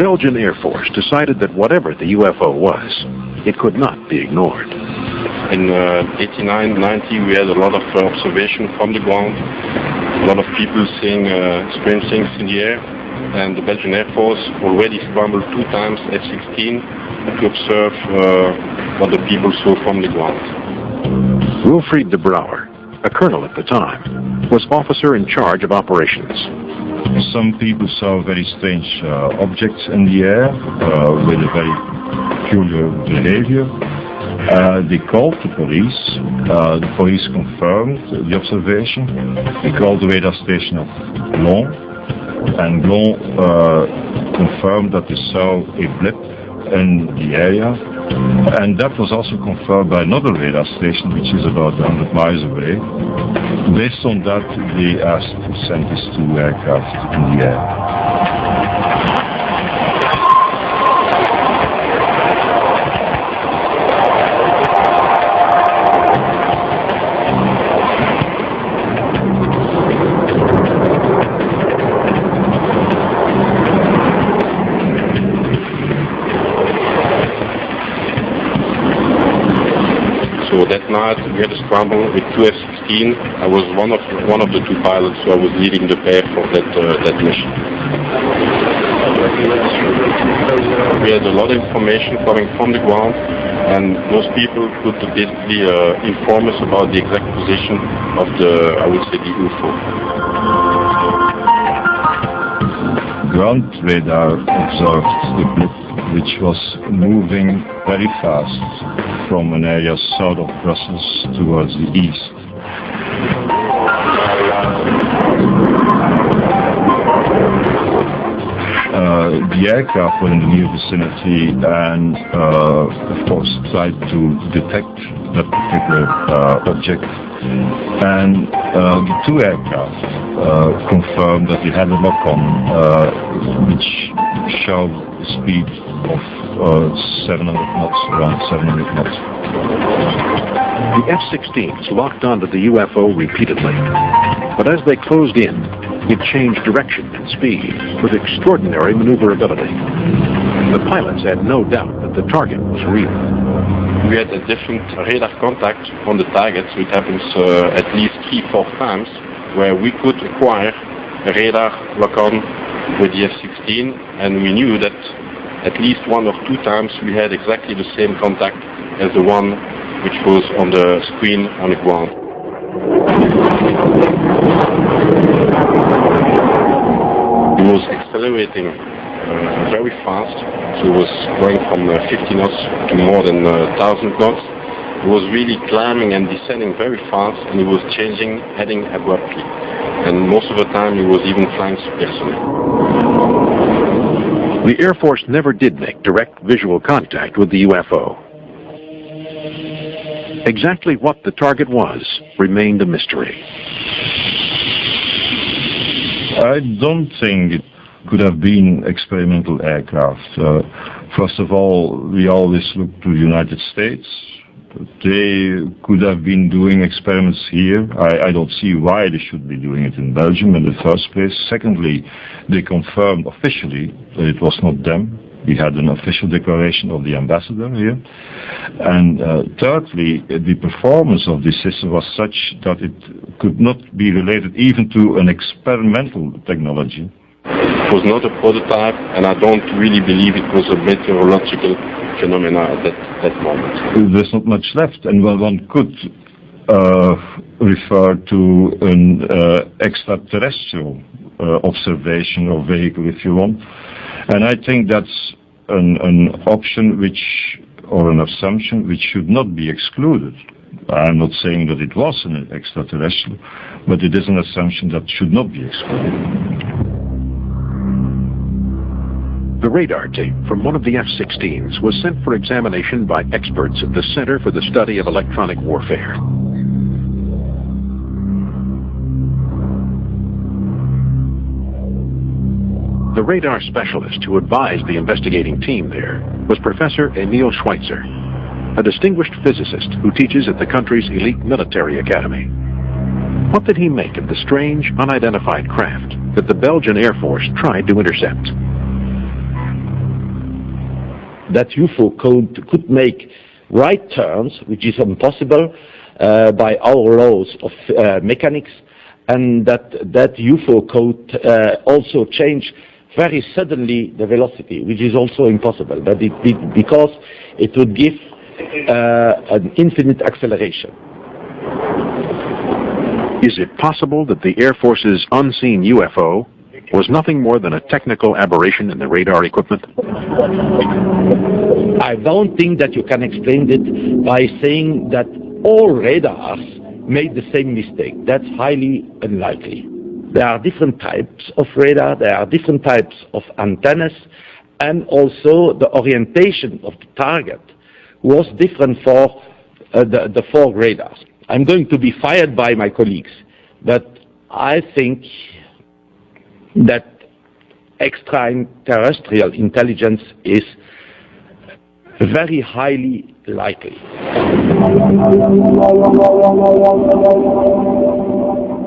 Belgian Air Force decided that whatever the UFO was, it could not be ignored. In 89, 90, we had a lot of observation from the ground, a lot of people seeing strange things in the air, and the Belgian Air Force already scrambled 2 times F-16 to observe what the people saw from the ground. Wilfried de Brouwer, a colonel at the time, was officer in charge of operations. Some people saw very strange objects in the air with a very peculiar behavior. They called the police. The police confirmed the observation. They called the radar station of Glon, and Glon confirmed that they saw a blip in the area. And that was also confirmed by another radar station, which is about 100 miles away. Based on that, they asked to send these 2 aircraft in the air. So that night we had a scramble with 2 F-16. I was one of the 2 pilots, so I was leading the pair for that mission. We had a lot of information coming from the ground, and those people could basically inform us about the exact position of I would say, the UFO. Ground radar observed the blip, which was moving very fast from an area south of Brussels towards the east. The aircraft were in the near vicinity and, of course, tried to detect that particular object. And the 2 aircraft confirmed that they had a lock-on, which showed the speed of 700 knots, around 700 knots. The F-16s locked onto the UFO repeatedly, but as they closed in, it changed direction and speed with extraordinary maneuverability. The pilots had no doubt that the target was real. We had a different radar contact on the targets, which happens at least 3-4 times, where we could acquire a radar lock-on with the F-16, and we knew that at least 1 or 2 times we had exactly the same contact as the one which was on the screen on the ground. It was accelerating very fast, so it was going from 50 knots to more than 1,000 knots. It was really climbing and descending very fast, and it was changing, heading abruptly. And most of the time it was even flying supersonic. The Air Force never did make direct visual contact with the UFO. Exactly what the target was remained a mystery. I don't think it could have been experimental aircraft. First of all, we always look to the United States. They could have been doing experiments here. I don't see why they should be doing it in Belgium in the first place. Secondly, they confirmed officially that it was not them. We had an official declaration of the ambassador here. And thirdly, the performance of this system was such that it could not be related even to an experimental technology. It was not a prototype, and I don't really believe it was a meteorological phenomena at that moment. There's not much left, and well, one could refer to an extraterrestrial observation or vehicle, if you want. And I think that's an option or an assumption which should not be excluded. I'm not saying that it was an extraterrestrial, but it is an assumption that should not be excluded. The radar tape from one of the F-16s was sent for examination by experts at the Center for the Study of Electronic Warfare. The radar specialist who advised the investigating team there was Professor Emil Schweitzer, a distinguished physicist who teaches at the country's elite military academy. What did he make of the strange, unidentified craft that the Belgian Air Force tried to intercept? that UFO could make right turns, which is impossible by our laws of mechanics, and that UFO could also change very suddenly the velocity, which is also impossible, because it would give an infinite acceleration. Is it possible that the Air Force's unseen UFO was nothing more than a technical aberration in the radar equipment? I don't think that you can explain it by saying that all radars made the same mistake. That's highly unlikely. There are different types of radar, there are different types of antennas, and also the orientation of the target was different for the four radars. I'm going to be fired by my colleagues, but I think that extraterrestrial intelligence is very highly likely.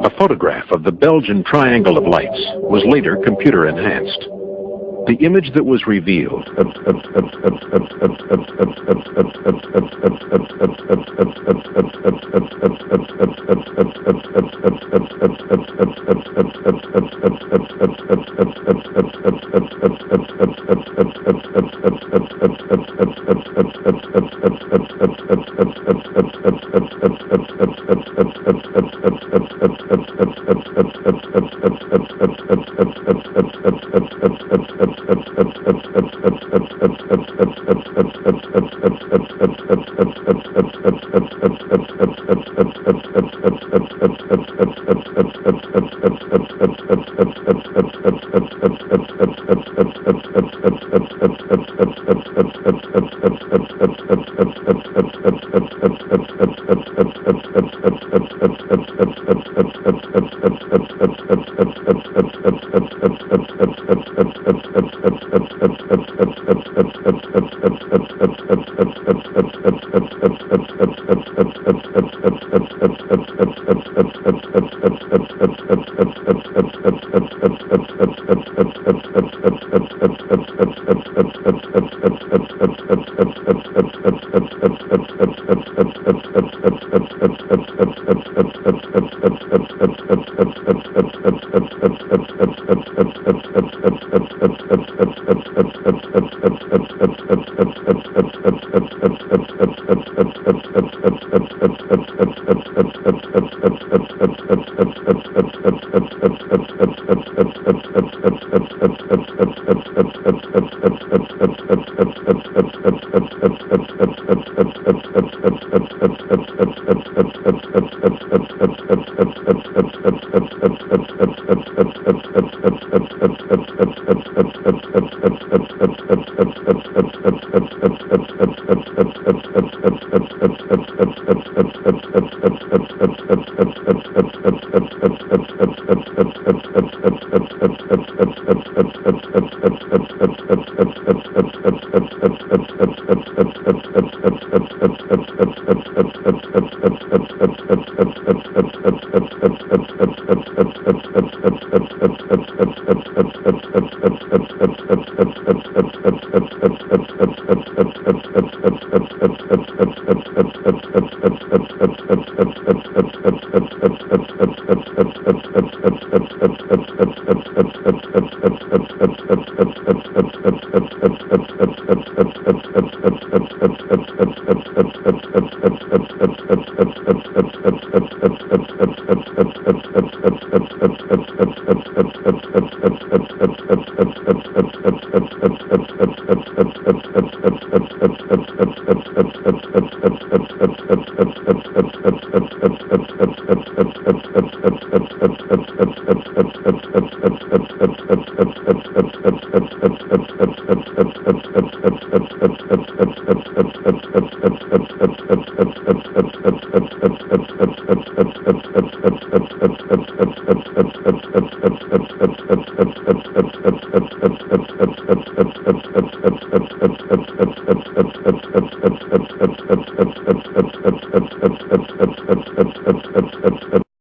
A photograph of the Belgian Triangle of Lights was later computer enhanced. The image that was revealed